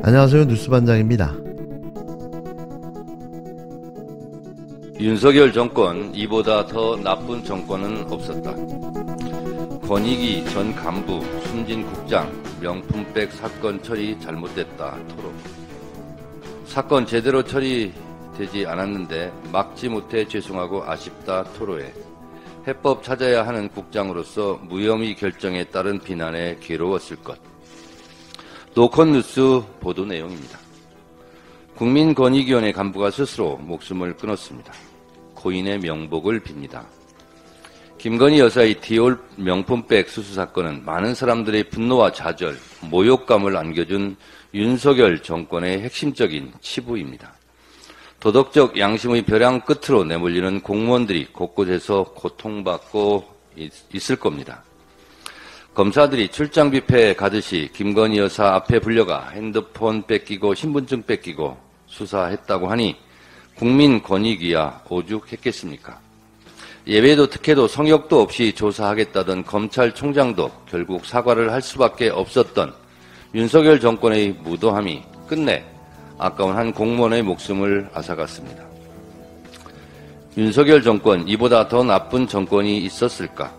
안녕하세요. 뉴스반장입니다. 윤석열 정권, 이보다 더 나쁜 정권은 없었다. 권익위 전 간부, 숨진 국장, 명품백 사건 처리 잘못됐다. 토론. 사건 제대로 처리되지 않았는데 막지 못해 죄송하고 아쉽다. 토로회. 해법 찾아야 하는 국장으로서 무혐의 결정에 따른 비난에 괴로웠을 것. 노컷뉴스 보도 내용입니다. 국민권익위원회 간부가 스스로 목숨을 끊었습니다. 고인의 명복을 빕니다. 김건희 여사의 디올 명품백 수수 사건은 많은 사람들의 분노와 좌절, 모욕감을 안겨준 윤석열 정권의 핵심적인 치부입니다. 도덕적 양심의 벼랑 끝으로 내몰리는 공무원들이 곳곳에서 고통받고 있을 겁니다. 검사들이 출장 뷔페에 가듯이 김건희 여사 앞에 불려가 핸드폰 뺏기고 신분증 뺏기고 수사했다고 하니 국민권익위야 오죽했겠습니까? 예외도 특혜도 성역도 없이 조사하겠다던 검찰총장도 결국 사과를 할 수밖에 없었던 윤석열 정권의 무도함이 끝내 아까운 한 공무원의 목숨을 앗아갔습니다. 윤석열 정권, 이보다 더 나쁜 정권이 있었을까?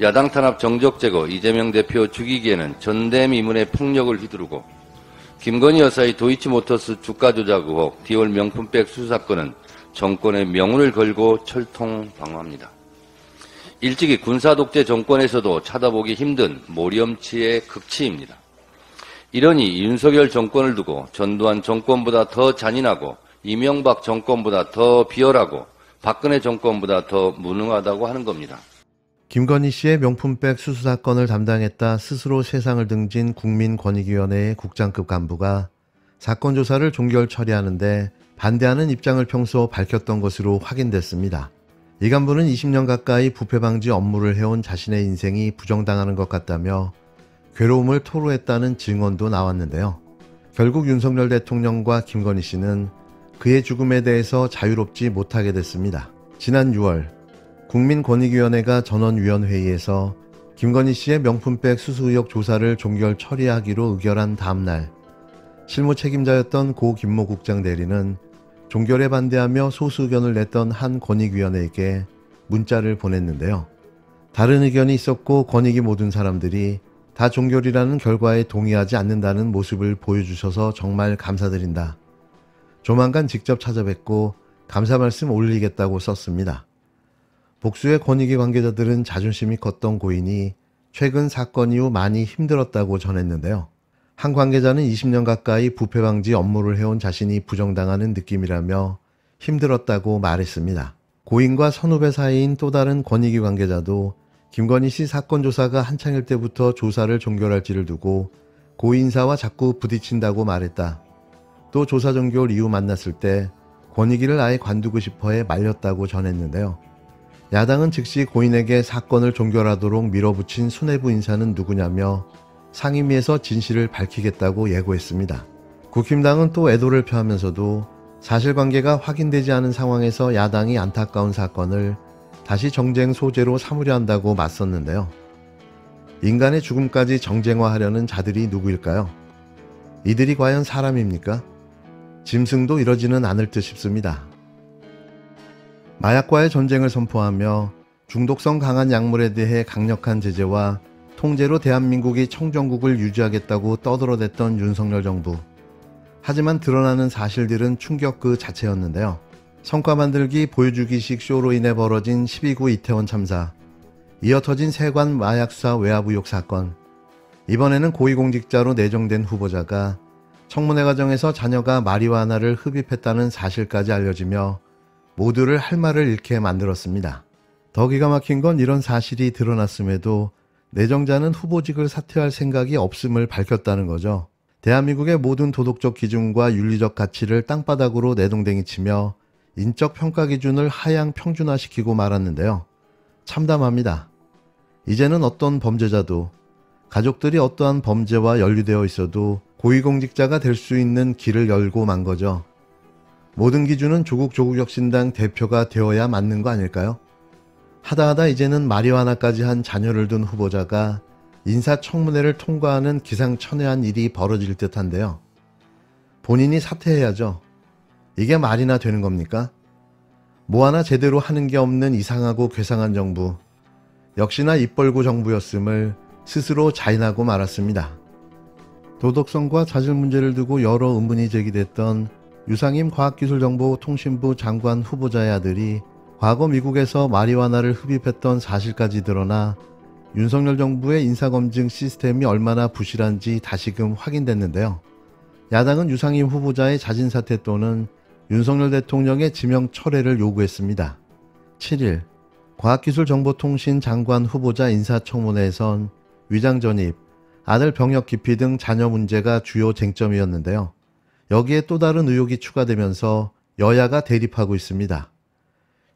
야당 탄압 정적 제거, 이재명 대표 죽이기에는 전대미문의 폭력을 휘두르고 김건희 여사의 도이치모터스 주가 조작 의혹, 디올 명품백 수수 사건은 정권의 명운을 걸고 철통방어합니다. 일찍이 군사독재 정권에서도 찾아보기 힘든 모렴치의 극치입니다. 이러니 윤석열 정권을 두고 전두환 정권보다 더 잔인하고 이명박 정권보다 더 비열하고 박근혜 정권보다 더 무능하다고 하는 겁니다. 김건희 씨의 명품백 수수 사건을 담당했다 스스로 세상을 등진 국민권익위원회의 국장급 간부가 사건 조사를 종결 처리하는데 반대하는 입장을 평소 밝혔던 것으로 확인됐습니다. 이 간부는 20년 가까이 부패 방지 업무를 해온 자신의 인생이 부정당하는 것 같다며 괴로움을 토로했다는 증언도 나왔는데요. 결국 윤석열 대통령과 김건희 씨는 그의 죽음에 대해서 자유롭지 못하게 됐습니다. 지난 6월 국민권익위원회가 전원위원회의에서 김건희 씨의 명품백 수수 의혹 조사를 종결 처리하기로 의결한 다음날 실무 책임자였던 고 김모 국장 대리는 종결에 반대하며 소수 의견을 냈던 한 권익위원회에게 문자를 보냈는데요. 다른 의견이 있었고 권익위 모든 사람들이 다 종결이라는 결과에 동의하지 않는다는 모습을 보여주셔서 정말 감사드린다. 조만간 직접 찾아뵙고 감사 말씀 올리겠다고 썼습니다. 복수의 권익위 관계자들은 자존심이 컸던 고인이 최근 사건 이후 많이 힘들었다고 전했는데요. 한 관계자는 20년 가까이 부패 방지 업무를 해온 자신이 부정당하는 느낌이라며 힘들었다고 말했습니다. 고인과 선후배 사이인 또 다른 권익위 관계자도 김건희 씨 사건 조사가 한창일 때부터 조사를 종결할지를 두고 고 인사와 자꾸 부딪힌다고 말했다. 또 조사 종결 이후 만났을 때 권익위를 아예 관두고 싶어해 말렸다고 전했는데요. 야당은 즉시 고인에게 사건을 종결하도록 밀어붙인 수뇌부 인사는 누구냐며 상임위에서 진실을 밝히겠다고 예고했습니다. 국힘당은 또 애도를 표하면서도 사실관계가 확인되지 않은 상황에서 야당이 안타까운 사건을 다시 정쟁 소재로 삼으려 한다고 맞섰는데요. 인간의 죽음까지 정쟁화하려는 자들이 누구일까요? 이들이 과연 사람입니까? 짐승도 이러지는 않을 듯 싶습니다. 마약과의 전쟁을 선포하며 중독성 강한 약물에 대해 강력한 제재와 통제로 대한민국이 청정국을 유지하겠다고 떠들어댔던 윤석열 정부. 하지만 드러나는 사실들은 충격 그 자체였는데요. 성과 만들기 보여주기식 쇼로 인해 벌어진 12구 이태원 참사, 이어 터진 세관 마약 수사 외압 의혹 사건, 이번에는 고위공직자로 내정된 후보자가 청문회 과정에서 자녀가 마리화나를 흡입했다는 사실까지 알려지며 모두를 할 말을 잃게 만들었습니다. 더 기가 막힌 건 이런 사실이 드러났음에도 내정자는 후보직을 사퇴할 생각이 없음을 밝혔다는 거죠. 대한민국의 모든 도덕적 기준과 윤리적 가치를 땅바닥으로 내동댕이 치며 인적 평가 기준을 하향 평준화시키고 말았는데요. 참담합니다. 이제는 어떤 범죄자도 가족들이 어떠한 범죄와 연루되어 있어도 고위공직자가 될 수 있는 길을 열고 만 거죠. 모든 기준은 조국 조국혁신당 대표가 되어야 맞는 거 아닐까요? 하다 이제는 마리화나까지 한 자녀를 둔 후보자가 인사청문회를 통과하는 기상천외한 일이 벌어질 듯한데요. 본인이 사퇴해야죠. 이게 말이나 되는 겁니까? 뭐 하나 제대로 하는 게 없는 이상하고 괴상한 정부. 역시나 입벌구 정부였음을 스스로 자인하고 말았습니다. 도덕성과 자질 문제를 두고 여러 의문이 제기됐던 유상임 과학기술정보통신부 장관 후보자의 아들이 과거 미국에서 마리화나를 흡입했던 사실까지 드러나 윤석열 정부의 인사검증 시스템이 얼마나 부실한지 다시금 확인됐는데요. 야당은 유상임 후보자의 자진사퇴 또는 윤석열 대통령의 지명 철회를 요구했습니다. 7일 과학기술정보통신 장관 후보자 인사청문회에선 위장 전입, 아들 병역 기피 등 자녀 문제가 주요 쟁점이었는데요. 여기에 또 다른 의혹이 추가되면서 여야가 대립하고 있습니다.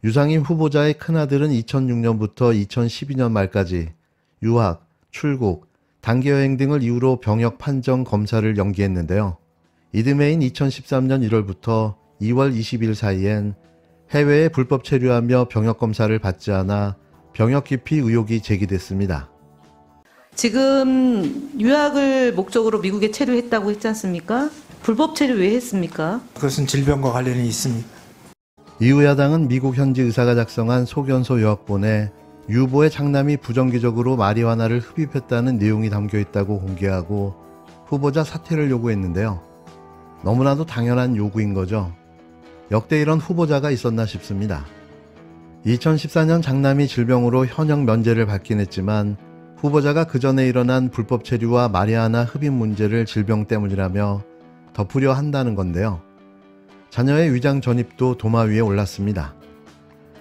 유상임 후보자의 큰아들은 2006년부터 2012년 말까지 유학, 출국, 단기여행 등을 이유로 병역 판정 검사를 연기했는데요. 이듬해인 2013년 1월부터 2월 20일 사이엔 해외에 불법 체류하며 병역 검사를 받지 않아 병역 기피 의혹이 제기됐습니다. 지금 유학을 목적으로 미국에 체류했다고 했지 않습니까? 불법 체류 왜 했습니까? 그것은 질병과 관련이 있습니다. 이후 야당은 미국 현지 의사가 작성한 소견서 요약본에 유보의 장남이 부정기적으로 마리화나를 흡입했다는 내용이 담겨 있다고 공개하고 후보자 사퇴를 요구했는데요. 너무나도 당연한 요구인 거죠. 역대 이런 후보자가 있었나 싶습니다. 2014년 장남이 질병으로 현역 면제를 받긴 했지만 후보자가 그 전에 일어난 불법 체류와 마리화나 흡입 문제를 질병 때문이라며 덮으려 한다는 건데요. 자녀의 위장 전입도 도마 위에 올랐습니다.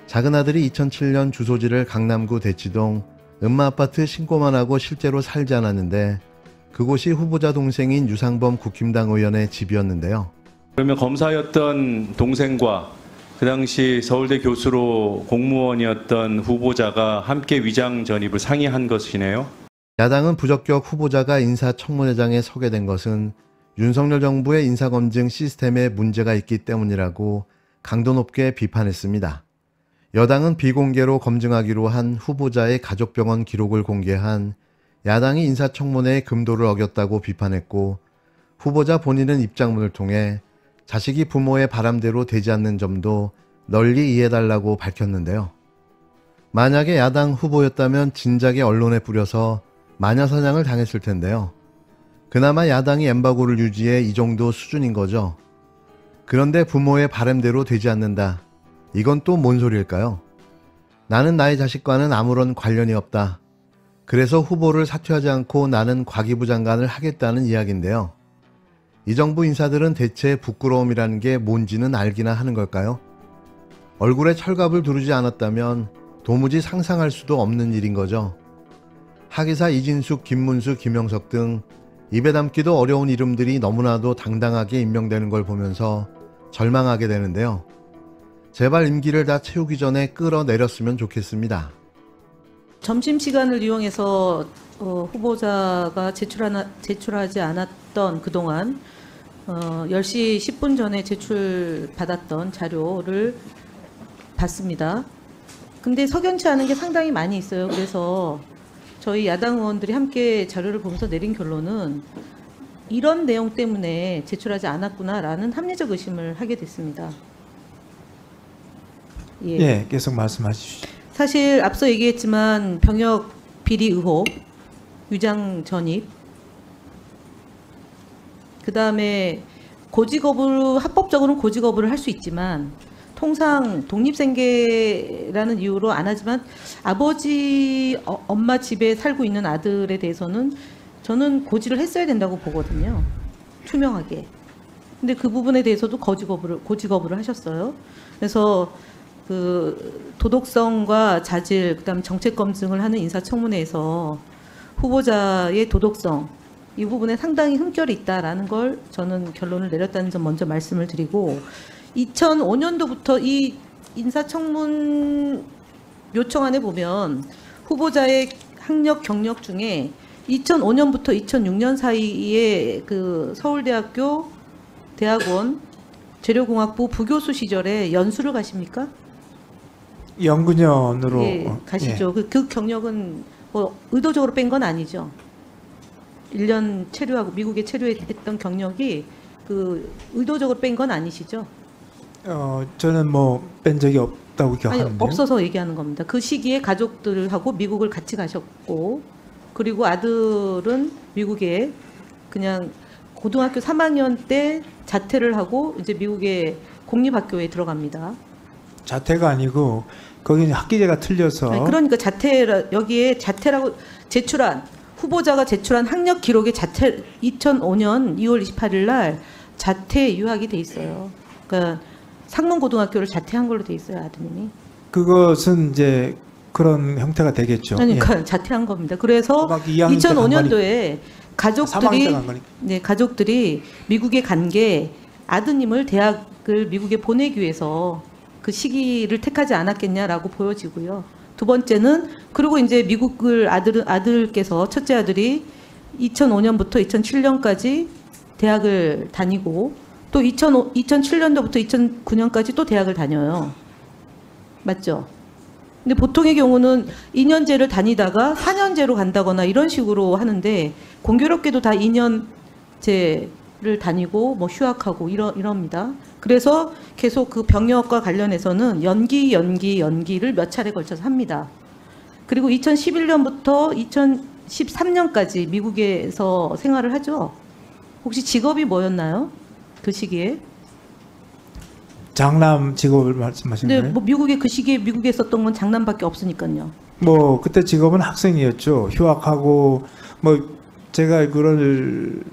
작은 아들이 2007년 주소지를 강남구 대치동 음마아파트 신고만 하고 실제로 살지 않았는데 그곳이 후보자 동생인 유상범 국힘당 의원의 집이었는데요. 그러면 검사였던 동생과 그 당시 서울대 교수로 공무원이었던 후보자가 함께 위장 전입을 상의한 것이네요. 야당은 부적격 후보자가 인사청문회장에 서게 된 것은 윤석열 정부의 인사검증 시스템에 문제가 있기 때문이라고 강도 높게 비판했습니다. 여당은 비공개로 검증하기로 한 후보자의 가족병원 기록을 공개한 야당이 인사청문회의 금도를 어겼다고 비판했고 후보자 본인은 입장문을 통해 자식이 부모의 바람대로 되지 않는 점도 널리 이해해달라고 밝혔는데요. 만약에 야당 후보였다면 진작에 언론에 뿌려서 마녀사냥을 당했을 텐데요. 그나마 야당이 엠바고를 유지해 이 정도 수준인 거죠. 그런데 부모의 바람대로 되지 않는다. 이건 또 뭔 소리일까요? 나는 나의 자식과는 아무런 관련이 없다. 그래서 후보를 사퇴하지 않고 나는 과기부 장관을 하겠다는 이야기인데요. 이 정부 인사들은 대체 부끄러움이라는 게 뭔지는 알기나 하는 걸까요? 얼굴에 철갑을 두르지 않았다면 도무지 상상할 수도 없는 일인 거죠. 하기사 이진숙, 김문수, 김영석 등 입에 담기도 어려운 이름들이 너무나도 당당하게 임명되는 걸 보면서 절망하게 되는데요. 제발 임기를 다 채우기 전에 끌어내렸으면 좋겠습니다. 점심시간을 이용해서 후보자가 제출하지 않았던 그동안 10시 10분 전에 제출받았던 자료를 봤습니다. 근데 석연치 않은 게 상당히 많이 있어요. 그래서 저희 야당 의원들이 함께 자료를 보면서 내린 결론은 이런 내용 때문에 제출하지 않았구나라는 합리적 의심을 하게 됐습니다. 예, 계속 말씀하십시오. 사실 앞서 얘기했지만 병역 비리 의혹, 위장 전입, 그 다음에 합법적으로는 고지 거부를 할 수 있지만 통상 독립생계라는 이유로 안 하지만 아버지, 엄마 집에 살고 있는 아들에 대해서는 저는 고지를 했어야 된다고 보거든요. 투명하게. 근데 그 부분에 대해서도 고지 거부를 하셨어요. 그래서 그 도덕성과 자질, 그다음 정책 검증을 하는 인사청문회에서 후보자의 도덕성 이 부분에 상당히 흠결이 있다라는 걸 저는 결론을 내렸다는 점 먼저 말씀을 드리고 2005년도부터 이 인사청문 요청안에 보면 후보자의 학력 경력 중에 2005년부터 2006년 사이에 그 서울대학교 대학원 재료공학부 부교수 시절에 연수를 가십니까? 연구년으로 예, 가시죠. 그 경력은 뭐 의도적으로 뺀 건 아니죠. 1년 체류하고 미국에 체류했던 경력이 그 의도적으로 뺀 건 아니시죠? 저는 뭐 뺀 적이 없다고 아니, 기억하는데요. 없어서 얘기하는 겁니다. 그 시기에 가족들하고 미국을 같이 가셨고, 그리고 아들은 미국에 그냥 고등학교 3학년 때 자퇴를 하고 이제 미국의 공립학교에 들어갑니다. 자퇴가 아니고 거기는 학기제가 틀려서 아니, 그러니까 여기에 자퇴라고 제출한 후보자가 제출한 학력 기록에 2005년 2월 28일 날 자퇴 유학이 돼 있어요. 그러니까 상문고등학교를 자퇴한 걸로 돼 있어요, 아드님이. 그것은 이제 그런 형태가 되겠죠. 그러니까 자퇴한 겁니다. 그래서 고등학교 2학년 때 2005년도에 3학년 때 간 거니까. 가족들이 미국에 간 게 아드님을 대학을 미국에 보내기 위해서 그 시기를 택하지 않았겠냐라고 보여지고요. 두 번째는 그리고 이제 미국을 아들께서 첫째 아들이 2005년부터 2007년까지 대학을 다니고 또 2007년도부터 2009년까지 또 대학을 다녀요. 맞죠? 근데 보통의 경우는 2년제를 다니다가 4년제로 간다거나 이런 식으로 하는데 공교롭게도 다 2년제를 다니고 뭐 휴학하고 이럽니다. 그래서 계속 그 병역과 관련해서는 연기를 몇 차례 걸쳐서 합니다. 그리고 2011년부터 2013년까지 미국에서 생활을 하죠. 혹시 직업이 뭐였나요? 그 시기에? 장남 직업을 말씀하시는 근데 거예요? 뭐 미국에 그 시기에 미국에 썼던 건 장남밖에 없으니까요. 뭐 그때 직업은 학생이었죠. 휴학하고 뭐 제가 그걸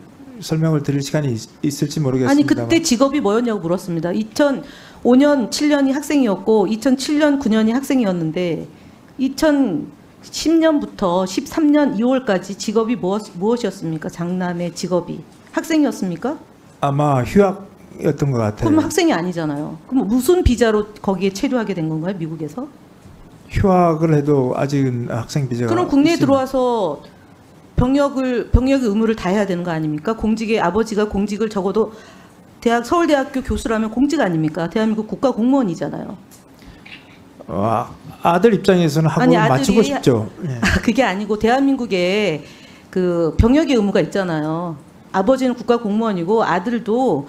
설명을 드릴 시간이 있을지 모르겠습니다. 아니 그때 직업이 뭐였냐고 물었습니다. 2005년 7년이 학생이었고 2007년 9년이 학생이었는데 2010년부터 13년 2월까지 직업이 무엇이었습니까? 장남의 직업이 학생이었습니까? 아마 휴학이었던 것 같아요. 그럼 학생이 아니잖아요. 그럼 무슨 비자로 거기에 체류하게 된 건가요? 미국에서? 휴학을 해도 아직은 학생 비자가 그럼 국내에 있습니다. 들어와서 병역의 의무를 다해야 되는 거 아닙니까? 아버지가 공직을 적어도 서울대학교 교수라면 공직 아닙니까? 대한민국 국가공무원이잖아요. 아들 입장에서는 학업을 아니, 맞추고 싶죠. 예. 그게 아니고 대한민국에 그 병역의 의무가 있잖아요. 아버지는 국가공무원이고 아들도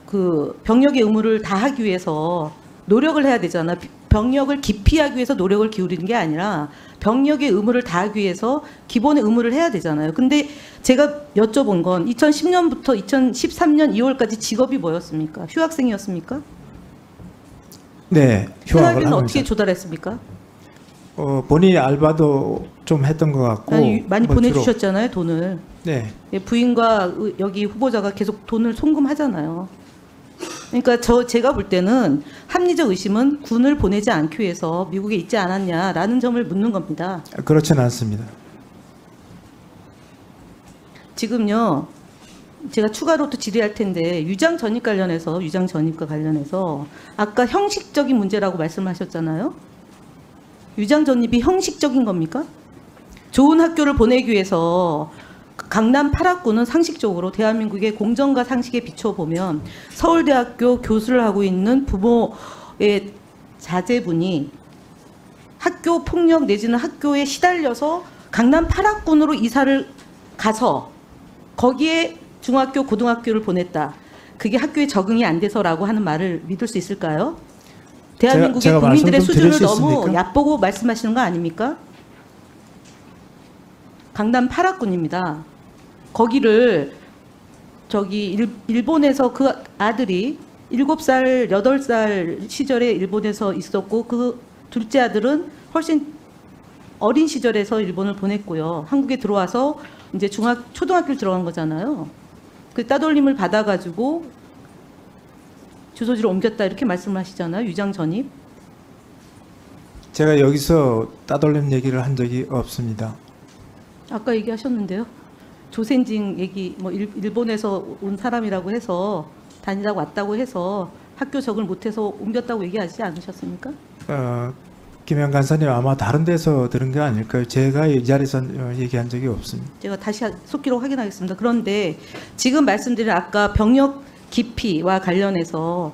그 병역의 의무를 다하기 위해서 노력을 해야 되잖아. 병역을 기피하기 위해서 노력을 기울이는 게 아니라 병역의 의무를 다하기 위해서 기본의 의무를 해야 되잖아요. 근데 제가 여쭤본 건 2010년부터 2013년 2월까지 직업이 뭐였습니까? 휴학생이었습니까? 네, 휴학을 생활비는 하면서 어떻게 조달했습니까? 본인이 알바도 좀 했던 것 같고 많이 뭐 주로- 보내주셨잖아요, 돈을. 네, 예, 부인과 여기 후보자가 계속 돈을 송금하잖아요. 그러니까 제가 볼 때는 합리적 의심은 군을 보내지 않기 위해서 미국에 있지 않았냐라는 점을 묻는 겁니다. 그렇지는 않습니다. 지금요, 제가 추가로 또 질의할 텐데 유장 전입과 관련해서 아까 형식적인 문제라고 말씀하셨잖아요. 유장 전입이 형식적인 겁니까? 좋은 학교를 보내기 위해서 강남 8학구는 상식적으로 대한민국의 공정과 상식에 비춰보면 서울대학교 교수를 하고 있는 부모의 자제분이 학교 폭력 내지는 학교에 시달려서 강남 8학군으로 이사를 가서 거기에 중학교, 고등학교를 보냈다. 그게 학교에 적응이 안 돼서라고 하는 말을 믿을 수 있을까요? 대한민국의 제가 국민들의 말씀 좀 드릴 수준을 수 너무 있습니까? 얕보고 말씀하시는 거 아닙니까? 강남 8학군입니다. 거기를 일본에서 그 아들이 7살, 8살 시절에 일본에서 있었고 그 둘째 아들은 훨씬 어린 시절에서 일본을 보냈고요. 한국에 들어와서 이제 초등학교를 들어간 거잖아요. 그 따돌림을 받아가지고 주소지를 옮겼다 이렇게 말씀하시잖아요. 유장 전입. 제가 여기서 따돌림 얘기를 한 적이 없습니다. 아까 얘기하셨는데요. 조센징 얘기, 뭐 일본에서 온 사람이라고 해서 다니다가 왔다고 해서 학교 적응을 못해서 옮겼다고 얘기하지 않으셨습니까? 김영 간사님 아마 다른 데서 들은 게 아닐까요? 제가 이 자리에서 얘기한 적이 없습니다. 제가 다시 속기록 확인하겠습니다. 그런데 지금 말씀드린 아까 병역 기피와 관련해서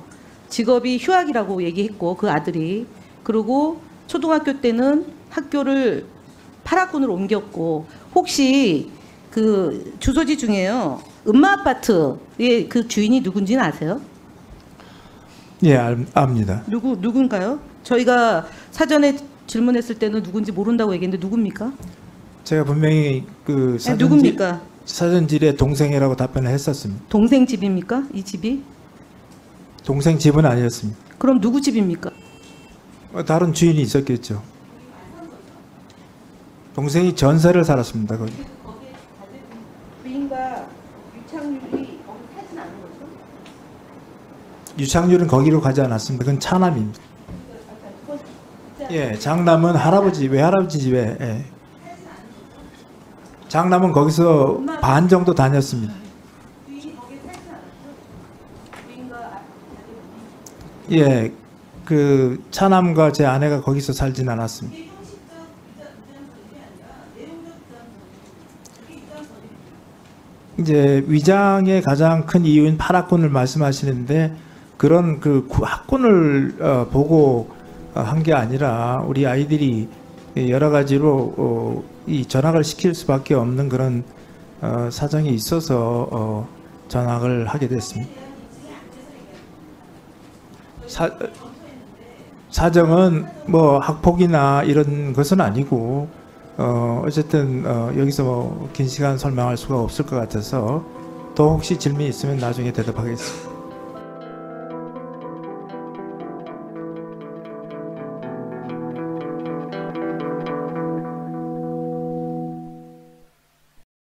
직업이 휴학이라고 얘기했고 그 아들이 그리고 초등학교 때는 학교를 8학군으로 옮겼고 혹시 그 주소지 중에요. 음마아파트의 그 주인이 누군지는 아세요? 예, 압니다. 누군가요? 저희가 사전에 질문했을 때는 누군지 모른다고 얘기했는데 누굽니까? 제가 분명히 그 아니, 누굽니까? 사전질의 동생이라고 답변을 했었습니다. 동생 집입니까? 이 집이? 동생 집은 아니었습니다. 그럼 누구 집입니까? 다른 주인이 있었겠죠. 동생이 전세를 살았습니다. 거기. 부인과 유창률이 거기 살진 않은 거죠? 유창률은 거기로 가지 않았습니다. 그건 차남입니다. 예, 장남은 외할아버지 집에. 예. 장남은 거기서 반 정도 다녔습니다. 예, 그 차남과 제 아내가 거기서 살진 않았습니다. 이제 위장의 가장 큰 이유인 파라콘을 말씀하시는데 그런 그 학군을 보고 한 게 아니라 우리 아이들이 여러 가지로 이 전학을 시킬 수밖에 없는 그런 사정이 있어서 전학을 하게 됐습니다. 사정은 뭐 학폭이나 이런 것은 아니고 어쨌든 여기서 뭐 긴 시간 설명할 수가 없을 것 같아서 또 혹시 질문이 있으면 나중에 대답하겠습니다.